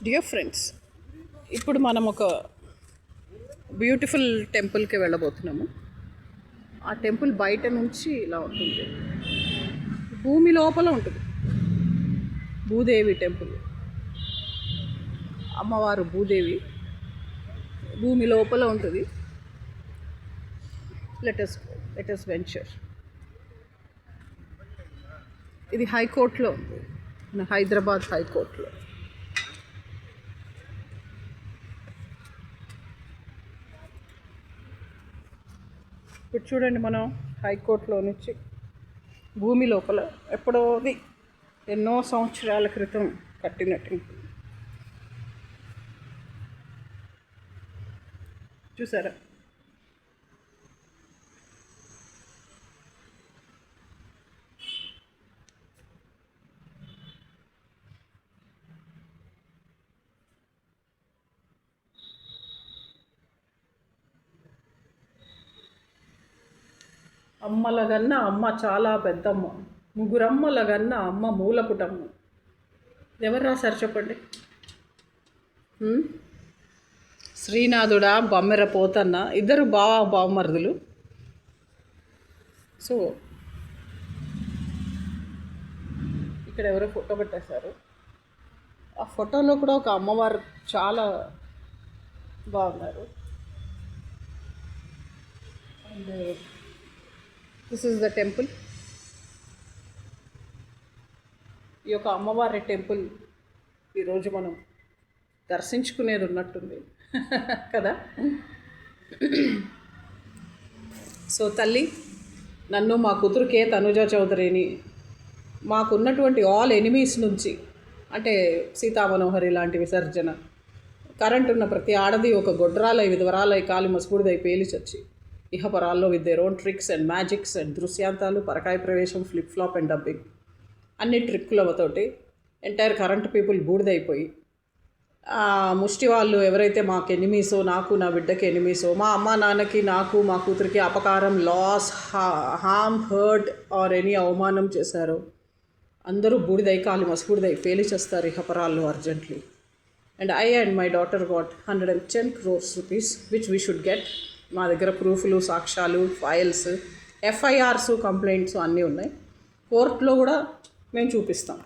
Dear friends, ఇప్పుడు మనం ఒక బ్యూటిఫుల్ టెంపుల్కి వెళ్ళబోతున్నాము. ఆ టెంపుల్ బయట నుంచి ఇలా ఉంటుంది, భూమి లోపల ఉంటుంది. భూదేవి టెంపుల్, అమ్మవారు భూదేవి భూమి లోపల ఉంటుంది. Let us venture. ఇది హైకోర్టులో ఉంది, హైదరాబాద్ హైకోర్టులో. ఇప్పుడు చూడండి, మనం హైకోర్టులో నుంచి భూమి లోపల ఎప్పుడోది ఎన్నో సంవత్సరాల క్రితం కట్టినట్టు చూసారా? అమ్మలగన్న అమ్మ చాలా పెద్దమ్మ, ముగ్గురమ్మలగన్న అమ్మ మూలపుటమ్మ. ఎవరు రాశారు చెప్పండి? శ్రీనాథుడా, బొమ్మెర పోతన్న, ఇద్దరు బావమరుదులు. సో ఇక్కడ ఎవరో ఫోటో పెట్టేశారు. ఆ ఫోటోలో కూడా ఒక అమ్మవారు చాలా బాగున్నారు. And this is the temple. ఈ యొక్క అమ్మవారి టెంపుల్ ఈరోజు మనం దర్శించుకునేది ఉన్నట్టుంది కదా. సో తల్లి, నన్ను మా కూతురుకే తనుజా చౌదరిని మాకున్నటువంటి ఆల్ ఎనిమీస్ నుంచి, అంటే సీతామనోహరి లాంటి విసర్జన, కరెంట్ ఉన్న ప్రతి ఆడది ఒక గొడ్రాలై విధవరాలై కాలి మసుగుడిదై పేలి చచ్చి ఇహపరాల్లో with their own tricks and magics అండ్ దృశ్యాంతాలు, పరకాయ ప్రవేశం, ఫ్లిప్ ఫ్లాప్ అండ్ డబ్బింగ్, అన్ని ట్రిక్కులతోటి ఎంటైర్ కరెంట్ పీపుల్ బూడిదైపోయి, ముష్టి వాళ్ళు ఎవరైతే మాకు ఎనిమీసో, నాకు నా బిడ్డకి ఎనిమీసో, మా అమ్మ నాన్నకి నాకు మా కూతురికి అపకారం, loss, harm, hurt or any అవమానం చేశారో అందరూ బూడిదై కాలి మసుగుడిదై పేలి చేస్తారు ఇహపరాల్లో urgently. And I and my daughter got 110 crores rupees which we should get. మా దగ్గర ప్రూఫ్లు, సాక్ష్యాలు, ఫైల్స్, FIRs, కంప్లైంట్స్ అన్నీ ఉన్నాయి. కోర్టులో కూడా మేము చూపిస్తాం.